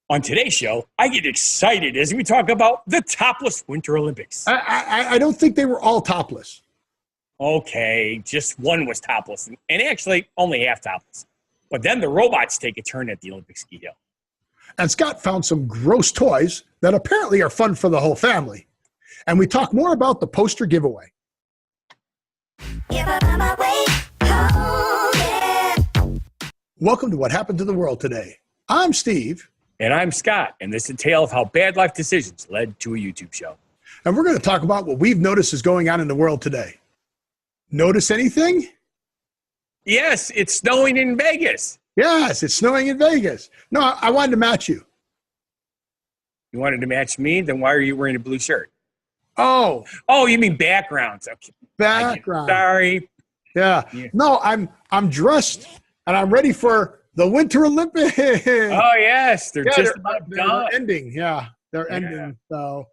On today's show, I get excited as we talk about the topless Winter Olympics. I don't think they were all topless. Okay, just one was topless, and actually only half topless. But then the robots take a turn at the Olympic ski hill. And Scott found some gross toys that apparently are fun for the whole family. And we talk more about the poster giveaway. Welcome to What Happened to the World Today. I'm Steve. And I'm Scott, and this is a tale of how bad life decisions led to a YouTube show. And we're going to talk about what we've noticed is going on in the world today. Notice anything? Yes, it's snowing in Vegas. Yes, it's snowing in Vegas. No, I wanted to match you. You wanted to match me? Then why are you wearing a blue shirt? Oh, you mean backgrounds. Okay. background. Sorry. Yeah. No, I'm dressed, and I'm ready for the Winter Olympics. Oh, yes. They're just about done. They're ending. Yeah, they're ending. So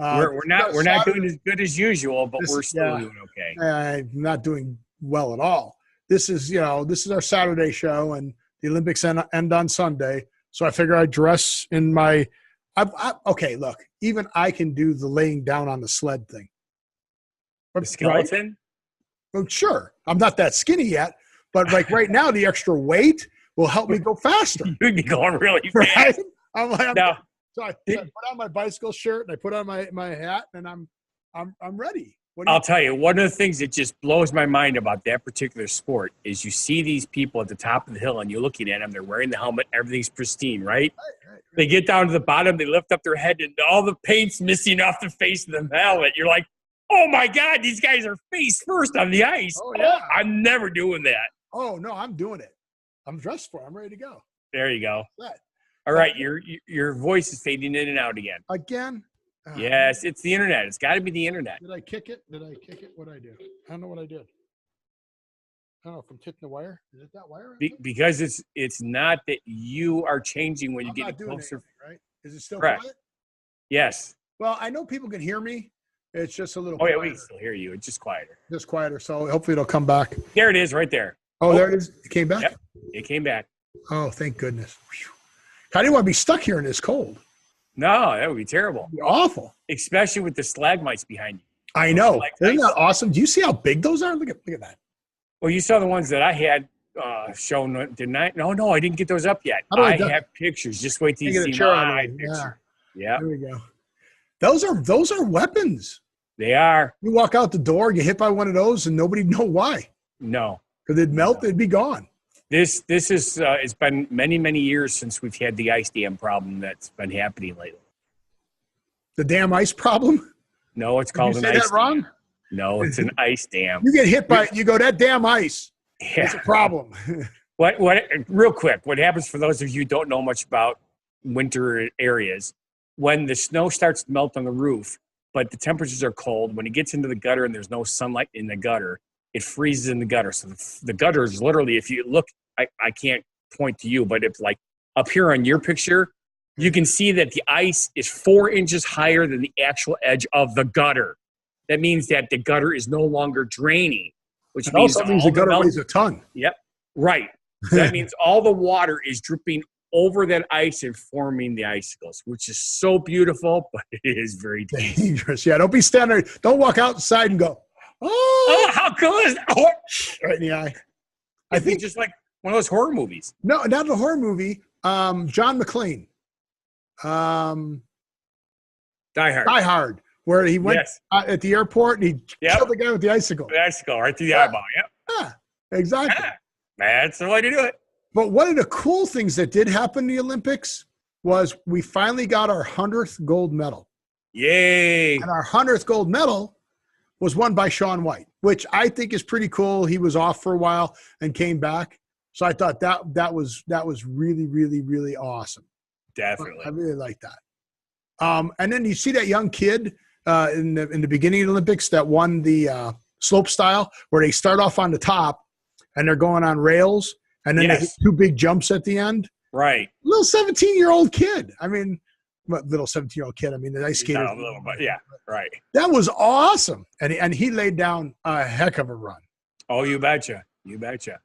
we're not doing as good as usual, but we're still doing okay. Not doing well at all. This is our Saturday show, and the Olympics end on Sunday. So I figure I dress in my okay, look, even I can do the laying down on the sled thing. The skeleton? Right? Well, sure. I'm not that skinny yet, but like right now, the extra weight will help me go faster. You'd be going really fast. Right? So I put on my bicycle shirt and I put on my hat, and I'm ready. I'll tell you, one of the things that just blows my mind about that particular sport is you see these people at the top of the hill and you're looking at them, they're wearing the helmet, everything's pristine, right? Right. They get down to the bottom, they lift up their head, and all the paint's missing off the face of the helmet. You're like, oh my God, these guys are face first on the ice. Oh, yeah. I'm never doing that. Oh, no, I'm doing it. I'm dressed for it. I'm ready to go. There you go. All right, your voice is fading in and out again. Again? Yes, it's the internet. It's got to be the internet. Did I kick it? What'd I do? I don't know what I did. I don't know if I'm hitting the wire. Is it that wire? Because it's not that you are changing when you get closer. Anything, right? Is it still correct? Quiet? Yes. Well, I know people can hear me. It's just a little. Oh, yeah, we can still hear you. It's just quieter. Just quieter. So hopefully it'll come back. There it is, right there. Oh, there it is. It came back. Yep, it came back. Oh, thank goodness. Whew. I didn't want to be stuck here in this cold. No, that would be terrible. It'd be awful. Especially with the stalagmites behind you. I know. Isn't that awesome? Do you see how big those are? Look at that. Well, you saw the ones that I had shown, didn't I? No, I didn't get those up yet. I have pictures. Just wait till you see my picture. Yeah. There we go. Those are weapons. They are. You walk out the door, you hit by one of those, and nobody'd know why. No. Because they'd melt, they'd be gone. This is it's been many, many years since we've had the ice dam problem that's been happening lately. The damn ice problem? No, it's called an ice dam. Did you say that wrong? No, it's an ice dam. You get hit by it, you go, that damn ice. Yeah. It's a problem. Real quick, what happens for those of you who don't know much about winter areas, when the snow starts to melt on the roof, but the temperatures are cold, when it gets into the gutter and there's no sunlight in the gutter, it freezes in the gutter. So the gutter is literally, if you look, I can't point to you, but it's like up here on your picture, you can see that the ice is 4 inches higher than the actual edge of the gutter. That means that the gutter is no longer draining, which means the gutter weighs a ton. Yep, right. So that means all the water is dripping over that ice and forming the icicles, which is so beautiful, but it is very dangerous. Yeah, don't be standing there. Don't walk outside and go, oh, how cool is that? Oh, right in the eye. I think just like one of those horror movies. No, not a horror movie. John McClane. Die Hard, where he went at the airport and he killed the guy with the icicle. The icicle right through the eyeball. Yep. Yeah, exactly. Yeah. That's the way to do it. But one of the cool things that did happen in the Olympics was we finally got our 100th gold medal. Yay! And our 100th gold medal was won by Shaun White, which I think is pretty cool. He was off for a while and came back. So I thought that was really, really, really awesome. Definitely. I really like that. And then you see that young kid in the beginning of the Olympics that won the slope style, where they start off on the top and they're going on rails, and then they hit 2 big jumps at the end. Right. Little 17-year-old kid. I mean, little 17-year-old kid. I mean, the ice skater. A little bit, yeah, right. That was awesome, and he laid down a heck of a run. Oh, you betcha. You betcha.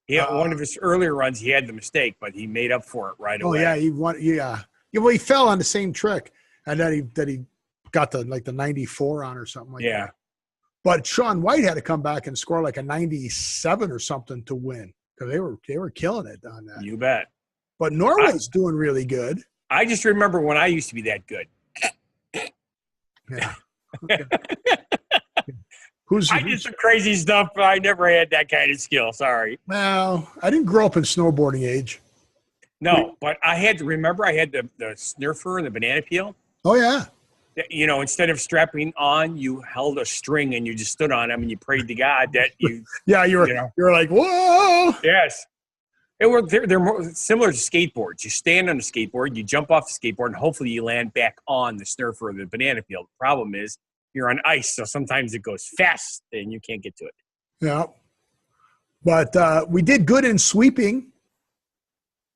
He had one of his earlier runs, he had the mistake, but he made up for it right away. Oh, yeah, he won. Yeah. Yeah, well, he fell on the same trick, and then he got the 94 on or something like that. But Shaun White had to come back and score like a 97 or something to win because they were killing it on that. You bet. But Norway's doing really good. I just remember when I used to be that good. Yeah. Okay. I did some crazy stuff, but I never had that kind of skill. Sorry. Well, I didn't grow up in snowboarding age. No, but I had to remember I had the snurfer and the banana peel. Oh, yeah. You know, instead of strapping on, you held a string and you just stood on them and you prayed to God that you. Yeah, you were like, whoa. Yes. They're more similar to skateboards. You stand on the skateboard, you jump off the skateboard, and hopefully you land back on the snurfer or the banana peel. The problem is you're on ice, so sometimes it goes fast and you can't get to it. Yeah. But we did good in sweeping.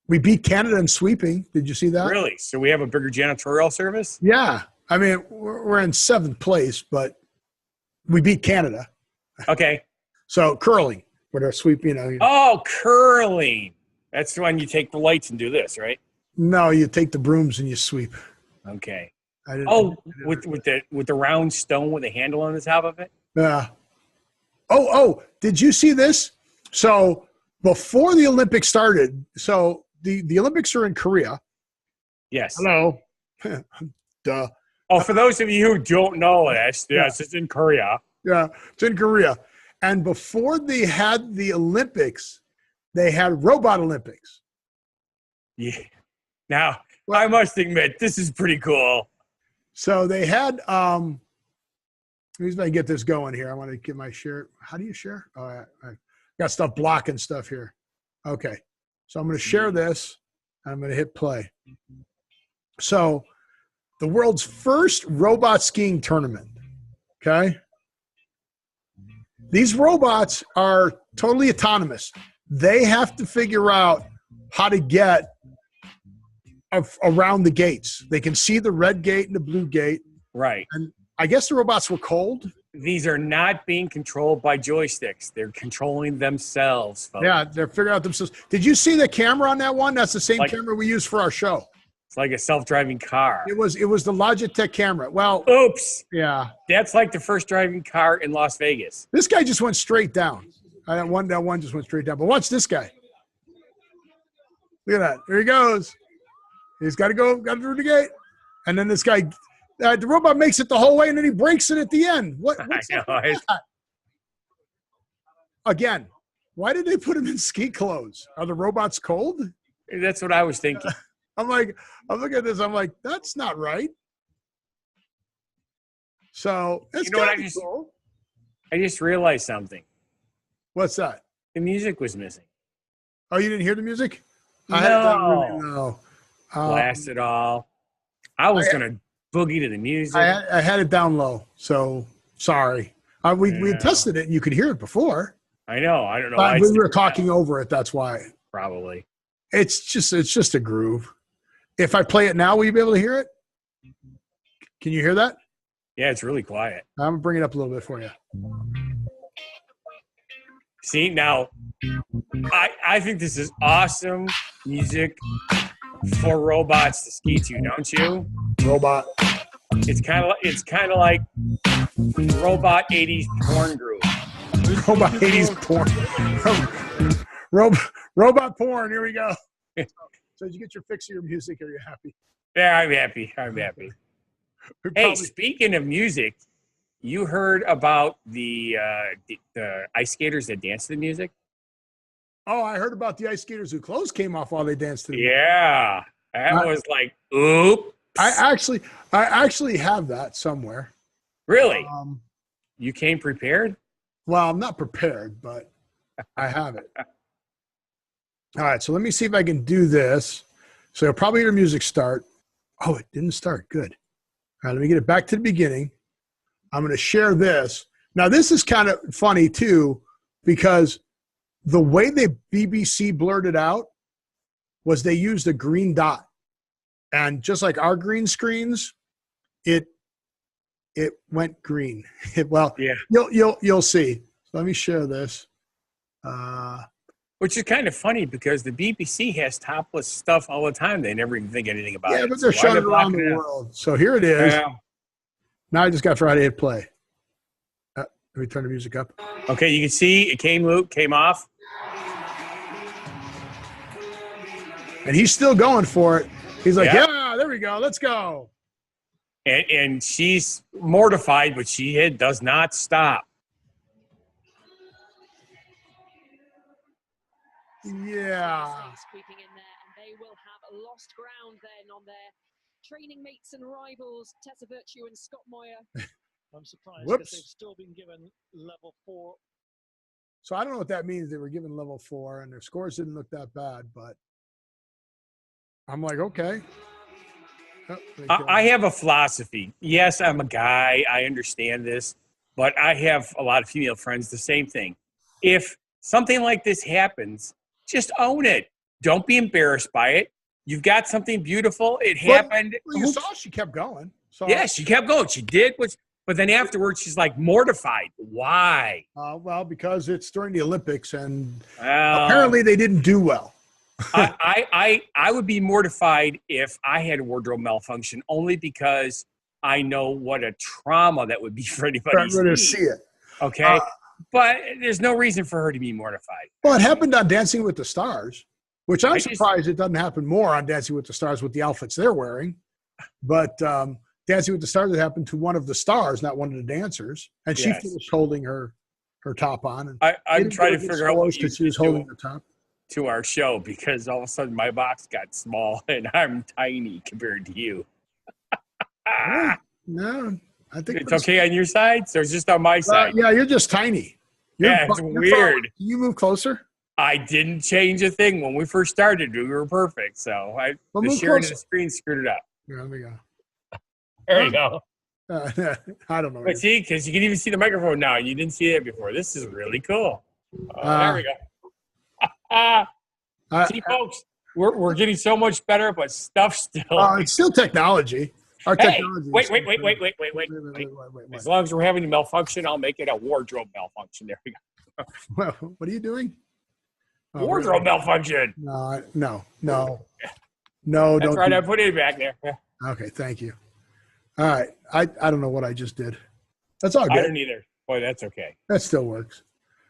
We beat Canada in sweeping. Did you see that? Really? So we have a bigger janitorial service? Yeah. I mean, we're in 7th place, but we beat Canada. Okay. So curling, with our sweep, Oh, curling. That's when you take the lights and do this, right? No, you take the brooms and you sweep. Okay. With the round stone with a handle on the top of it? Yeah. Oh, did you see this? So before the Olympics started, so the Olympics are in Korea. Yes. Hello. Duh. Oh, for those of you who don't know this, yes, it's in Korea. Yeah, it's in Korea. And before they had the Olympics, they had Robot Olympics. Yeah. Now, I must admit, this is pretty cool. So they had let me see if I can get this going here. I want to get my share. How do you share? Oh, I got stuff blocking stuff here. Okay. So I'm going to share this. And I'm going to hit play. So the world's first robot skiing tournament. Okay. These robots are totally autonomous. They have to figure out how to get around the gates. They can see the red gate and the blue gate. Right. And I guess the robots were cold. These are not being controlled by joysticks. They're controlling themselves, folks. Yeah, they're figuring out themselves. Did you see the camera on that one? That's the same camera we use for our show. It's like a self-driving car. It was the Logitech camera. Well, oops. Yeah. That's like the first driving car in Las Vegas. This guy just went straight down. That one just went straight down. But watch this guy. Look at that. There he goes. He's got to through the gate. And then this guy, the robot makes it the whole way, and then he breaks it at the end. What's that? Again, why did they put him in ski clothes? Are the robots cold? That's what I was thinking. I'm looking at this. I'm like, that's not right. So it's cool. I just realized something. What's that? The music was missing. Oh, you didn't hear the music? No. Blast it all. I was going to boogie to the music. I had it down low, so sorry. We had tested it, and you could hear it before. I know. I don't know. We were talking over it. That's why. Probably. It's just a groove. If I play it now, will you be able to hear it? Can you hear that? Yeah, it's really quiet. I'm going to bring it up a little bit for you. See, now, I think this is awesome music for robots to ski to, don't you? Robot. It's kind of like robot 80s porn groove. Robot 80s porn. Robot porn. Here we go. So did you get your fix of your music? Are you happy? Yeah, I'm happy. Hey, speaking of music, you heard about the ice skaters that dance to the music? Oh, I heard about the ice skaters whose clothes came off while they danced to the music. Yeah, that was like, oops. I actually have that somewhere. Really? You came prepared? Well, I'm not prepared, but I have it. All right, so let me see if I can do this. So you'll probably hear music start. Oh, it didn't start. Good. All right, let me get it back to the beginning. I'm going to share this. Now, this is kind of funny, too, because the way the BBC blurred it out was they used a green dot. And just like our green screens, it went green. Well, yeah. You'll see. So let me share this. Which is kind of funny because the BBC has topless stuff all the time. They never even think anything about it. Yeah, but they're showing it around the world. So here it is. Yeah. Now I just got Friday hit play. Let me turn the music up. Okay, you can see it came off. And he's still going for it. He's like, yeah, there we go. Let's go. And she's mortified, but she does not stop. Yeah. Creeping in there, and they will have lost ground then on their training mates and rivals, Tessa Virtue and Scott Moyer. I'm surprised because they've still been given level 4. So I don't know what that means. They were given level 4, and their scores didn't look that bad, but I'm like, okay. Oh, I have a philosophy. Yes, I'm a guy. I understand this, but I have a lot of female friends. The same thing. If something like this happens, just own it. Don't be embarrassed by it. You've got something beautiful. It happened. Well, you saw she kept going. So. Yeah, she kept going. She did. But then afterwards, she's like mortified. Why? Well, because it's during the Olympics, and apparently they didn't do well. I would be mortified if I had a wardrobe malfunction, only because I know what a trauma that would be for anybody to see it. Okay. But there's no reason for her to be mortified. Well, it happened on Dancing with the Stars, which I'm surprised it doesn't happen more on Dancing with the Stars with the outfits they're wearing. But Dancing with the Stars, it happened to one of the stars, not one of the dancers. And she finished holding her top on. And I'm trying to figure out what she was holding the top. To our show, because all of a sudden my box got small and I'm tiny compared to you. No, I think it's okay on your side, so it's just on my side. Yeah, you're just tiny. It's weird. Can you move closer? I didn't change a thing when we first started. We were perfect, so the sharing of the screen screwed it up. Here, let me go. There you go. I don't know. But see, because you can even see the microphone now. You didn't see it before. This is really cool. There we go. See, folks, we're getting so much better, but stuff still. It's still technology. Our technology. Wait. As long as we're having a malfunction, I'll make it a wardrobe malfunction. There we go. Well, what are you doing? Wardrobe malfunction. No. That's right. I put it back there. Yeah. Okay, thank you. All right. I don't know what I just did. That's all good. I don't either. Boy, that's okay. That still works.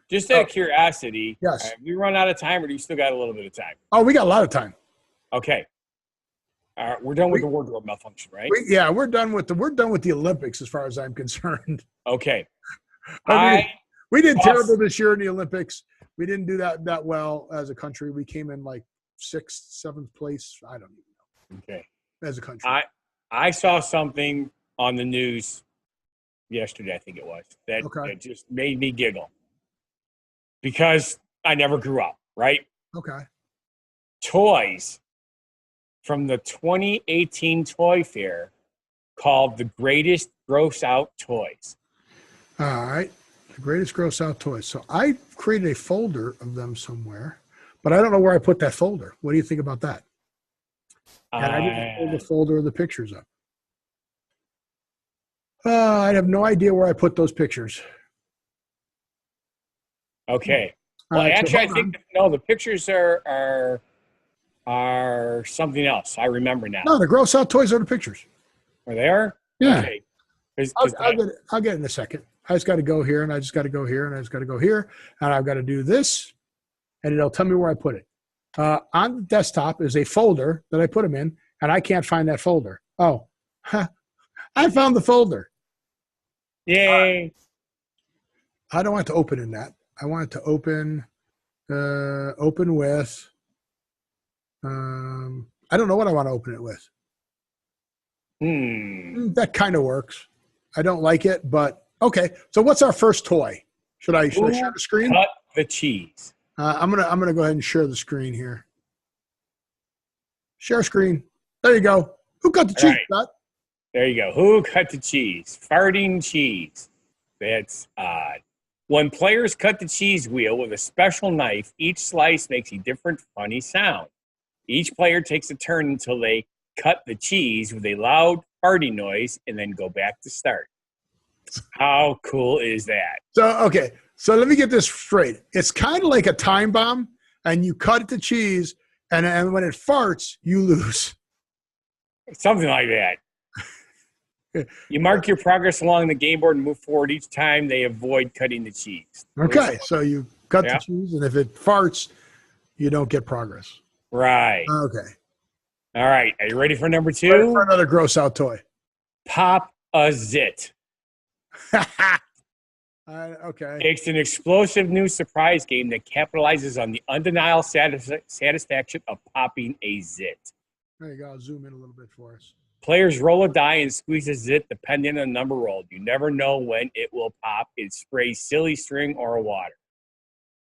Just out of curiosity, yes. Have you run out of time, or do you still got a little bit of time? Oh, we got a lot of time. Okay. We're done with the wardrobe malfunction, right? We're done with the Olympics as far as I'm concerned. Okay. We did terrible this year in the Olympics. We didn't do that well as a country. We came in like 6th, 7th place. I don't even know. Okay. As a country. I saw something on the news yesterday, I think it was, that just made me giggle. Because I never grew up, right? Okay. Toys from the 2018 Toy Fair called the Greatest Gross Out Toys. All right. The Greatest Gross Out Toys. So I created a folder of them somewhere, but I don't know where I put that folder. What do you think about that? And I didn't pull the folder of the pictures up. I have no idea where I put those pictures. Okay. Well, actually, I think the pictures are something else. I remember now. No, the gross out toys are the pictures. Are they? Yeah. Okay. I'll get it in a second. I just got to go here, and I just got to go here, and I just got to go here, and I've got to do this, and it'll tell me where I put it. On the desktop is a folder that I put them in, and I can't find that folder. Oh, I found the folder. Yay! I don't want to open in that. I want it to open with, I don't know what I want to open it with. That kind of works. I don't like it, but okay. So what's our first toy? Should I share the screen? Cut the cheese. I'm gonna go ahead and share the screen here. Share screen. There you go. Who cut the cheese? Right. There you go. Who cut the cheese? Farting cheese. That's odd. When players cut the cheese wheel with a special knife, each slice makes a different funny sound. Each player takes a turn until they cut the cheese with a loud farting noise and then go back to start. How cool is that? So let me get this straight. It's kind of like a time bomb, and you cut the cheese, and when it farts, you lose. Something like that. You mark your progress along the game board and move forward each time they avoid cutting the cheese. Okay, so you cut the cheese, and if it farts, you don't get progress. Right. Okay. All right. Are you ready for number 2? Ready for another gross out toy. Pop a Zit. Okay. It's an explosive new surprise game that capitalizes on the undeniable satisfaction of popping a zit. There you go. I'll zoom in a little bit for us. Players roll a die and squeeze a zit depending on the number rolled. You never know when it will pop. It sprays silly string or water.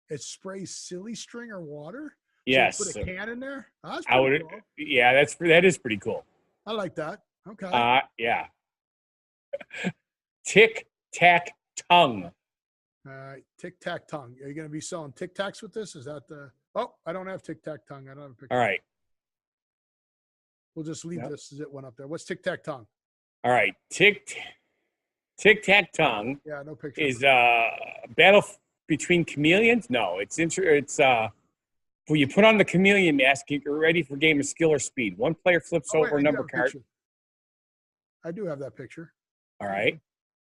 It sprays silly string or water? Yes. So put a can in there? Oh, that's cool. Yeah, that is pretty cool. I like that. Okay. Yeah. Tic Tac Tongue. Tic Tac Tongue. Are you going to be selling Tic Tacs with this? Is that the? Oh, I don't have Tic Tac Tongue. I don't have a picture. All right. We'll just leave this zit one up there. What's Tic Tac Tongue? All right. Tic Tac Tongue. Yeah, no picture. Is a battle between chameleons? No, it's when you put on the chameleon mask, you're ready for a game of skill or speed. One player flips over a number card. I do have that picture. All right.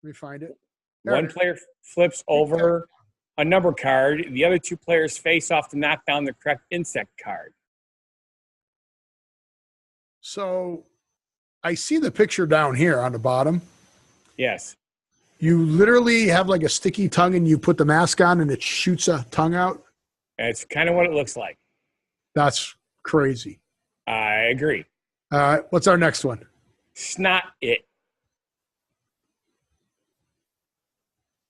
Let me find it. One player flips over a number card. The other 2 players face off to knock down the correct insect card. So I see the picture down here on the bottom. Yes. You literally have like a sticky tongue and you put the mask on and it shoots a tongue out. That's kind of what it looks like. That's crazy. I agree. All right. What's our next one? Snot It.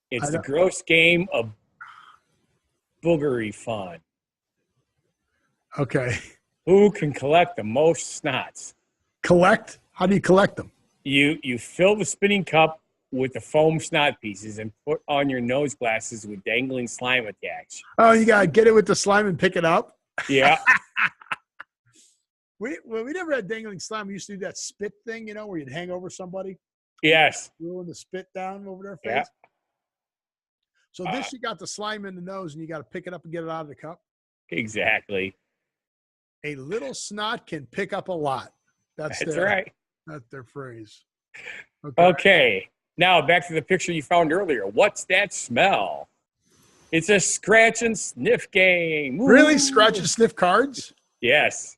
It's the gross game of boogery fun. Okay. Who can collect the most snots? Collect? How do you collect them? You fill the spinning cup with the foam snot pieces and put on your nose glasses with dangling slime attached. Oh, you got to get it with the slime and pick it up? Yeah. we never had dangling slime. We used to do that spit thing, where you'd hang over somebody. Yes. Rolling the spit down over their face. Yeah. So you got the slime in the nose and you got to pick it up and get it out of the cup? Exactly. A little snot can pick up a lot. That's right. That's their phrase. Okay. Now back to the picture you found earlier. What's that smell? It's a scratch and sniff game. Ooh. Really? Scratch and sniff cards? Yes.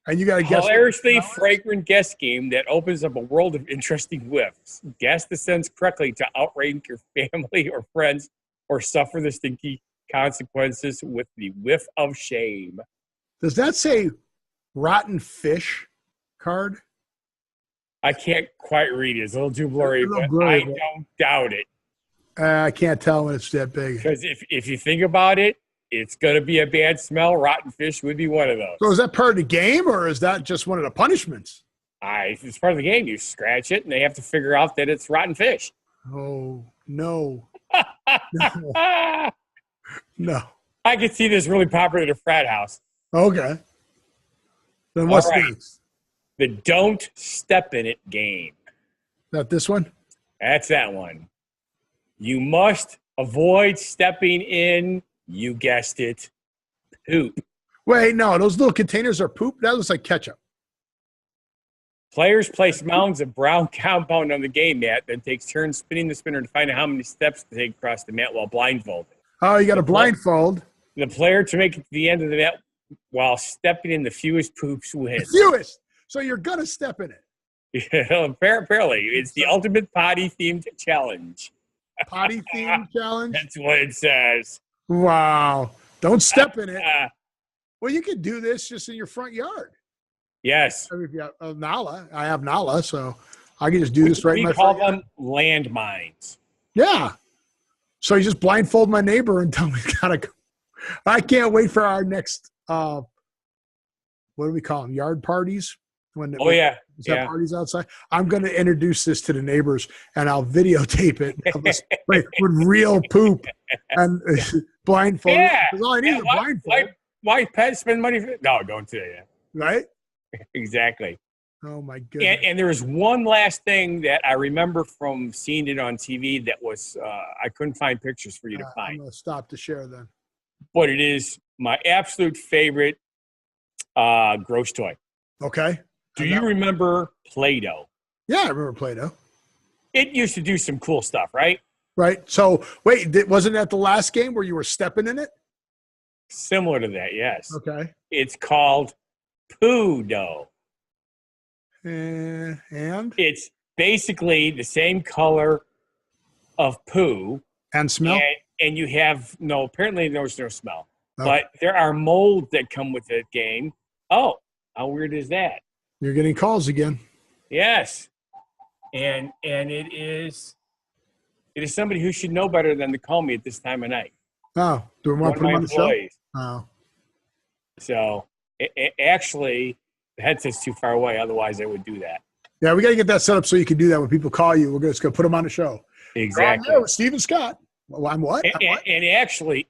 And you got to guess. Hilariously fragrant guess game that opens up a world of interesting whiffs. Guess the sense correctly to outrank your family or friends or suffer the stinky consequences with the whiff of shame. Does that say rotten fish card? I can't quite read it. It's a little too blurry, I don't doubt it. I can't tell when it's that big. Because if you think about it, it's going to be a bad smell. Rotten fish would be one of those. So is that part of the game, or is that just one of the punishments? If it's part of the game, you scratch it, and they have to figure out that it's rotten fish. Oh, no. No. I could see this really popular at a frat house. Okay. Then what's next? The Don't Step in It game. That this one? That's that one. You must avoid stepping in, you guessed it, poop. Wait, no, those little containers are poop? That looks like ketchup. Players place mounds of brown compound on the game mat, then takes turns spinning the spinner to find out how many steps to take across the mat while blindfolded. Oh, you got a blindfold. The player to make it to the end of the mat while stepping in the fewest poops wins. The fewest. So you're going to step in it. Yeah, apparently. It's the ultimate potty-themed challenge. Potty-themed challenge? That's what it says. Wow. Don't step in it. Well, you could do this just in your front yard. Yes. I mean, if you have Nala, I have Nala, so I can just do this right in my front yard. We call them landmines. Yeah. So you just blindfold my neighbor and tell me he's got to go. I can't wait for our next, what do we call them, yard parties? Parties outside. I'm going to introduce this to the neighbors, and I'll videotape it with real poop and blindfold. Yeah. Because all I need is a blindfold. Why pet spend money for it? No, don't say that. Right? Exactly. Oh, my goodness. And there was one last thing that I remember from seeing it on TV that was I couldn't find pictures for you to find. I'm going to stop to share then. but it is my absolute favorite gross toy. Okay. Do you remember Play-Doh? Yeah, I remember Play-Doh. It used to do some cool stuff, right? Right. So, wait, wasn't that the last game where you were stepping in it? Similar to that, yes. Okay. It's called Poo-Doh. And? It's basically the same color of poo. And smell? And you have apparently there's no smell. Okay. But there are molds that come with the game. Oh, how weird is that? You're getting calls again. Yes. And it is somebody who should know better than to call me at this time of night. Oh, do we want to put him on the show? Oh. So actually, the headset's too far away. Otherwise, I would do that. Yeah, we got to get that set up so you can do that when people call you. We're just going to put them on the show. Exactly. Oh, Stephen Scott. Well, I'm what? And actually,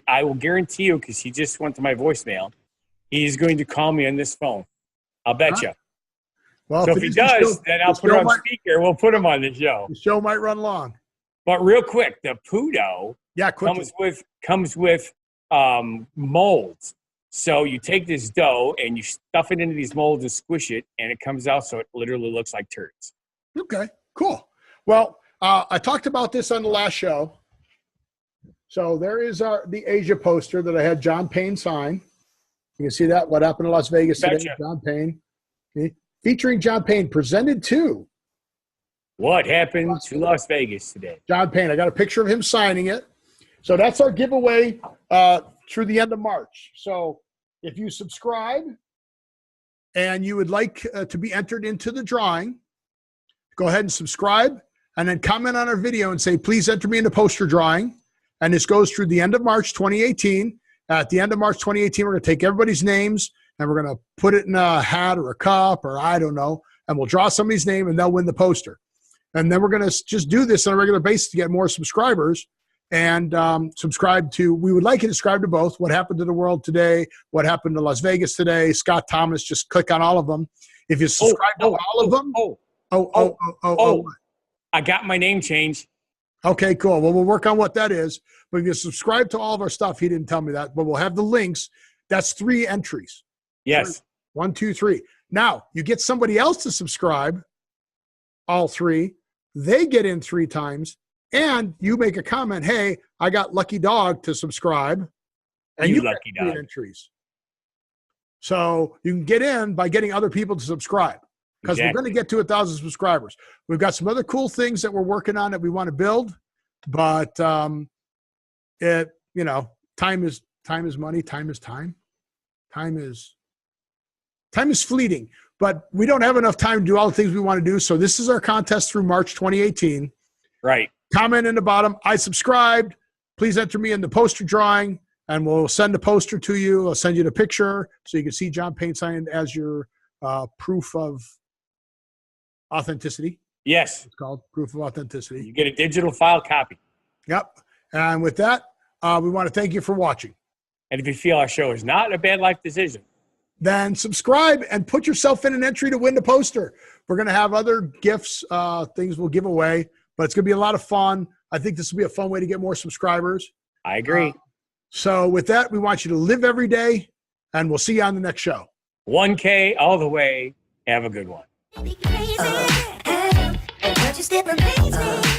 I will guarantee you, because he just went to my voicemail, he's going to call me on this phone. I'll bet you. Well, so if he does, then I'll put it on speaker. We'll put him on the show. The show might run long. But real quick, the Poo-Doh comes with molds. So you take this dough and you stuff it into these molds and squish it, and it comes out so it literally looks like turds. Okay, cool. Well, I talked about this on the last show. So there is the Asia poster that I had John Payne sign. You can see that. What happened in Las Vegas today? John Payne. Okay. Featuring John Payne, presented to What happened to Las Vegas today? John Payne. I got a picture of him signing it. So that's our giveaway through the end of March. So if you subscribe and you would like to be entered into the drawing, go ahead and subscribe and then comment on our video and say, please enter me in the poster drawing. And this goes through the end of March 2018. At the end of March 2018, we're going to take everybody's names and we're going to put it in a hat or a cup or I don't know, and we'll draw somebody's name and they'll win the poster. And then we're going to just do this on a regular basis to get more subscribers and subscribe to, we would like you to subscribe to both. What happened to the world today? What happened to Las Vegas today? Scott Thomas, just click on all of them. If you subscribe to all of them. I got my name changed. Okay, cool. Well, we'll work on what that is. But if you subscribe to all of our stuff, he didn't tell me that, but we'll have the links. That's 3 entries. Yes. 1, 2, 3. Now, you get somebody else to subscribe, all 3. They get in 3 times, and you make a comment, hey, I got Lucky Dog to subscribe. And you lucky get 3 entries. So you can get in by getting other people to subscribe. Because we're going to get to 1,000 subscribers. We've got some other cool things that we're working on that we want to build, but time is money, time is time. Time is fleeting, but we don't have enough time to do all the things we want to do. So this is our contest through March 2018. Right. Comment in the bottom, I subscribed. Please enter me in the poster drawing, and we'll send the poster to you. I'll send you the picture so you can see John Payne signed as your proof of authenticity. Yes. It's called proof of authenticity. You get a digital file copy. Yep. And with that, we want to thank you for watching. And if you feel our show is not a bad life decision, then subscribe and put yourself in an entry to win the poster. We're going to have other gifts, things we'll give away, but it's going to be a lot of fun. I think this will be a fun way to get more subscribers. I agree. So with that, we want you to live every day, and we'll see you on the next show. 1K all the way. Have a good one. Be crazy, and just did amaze me.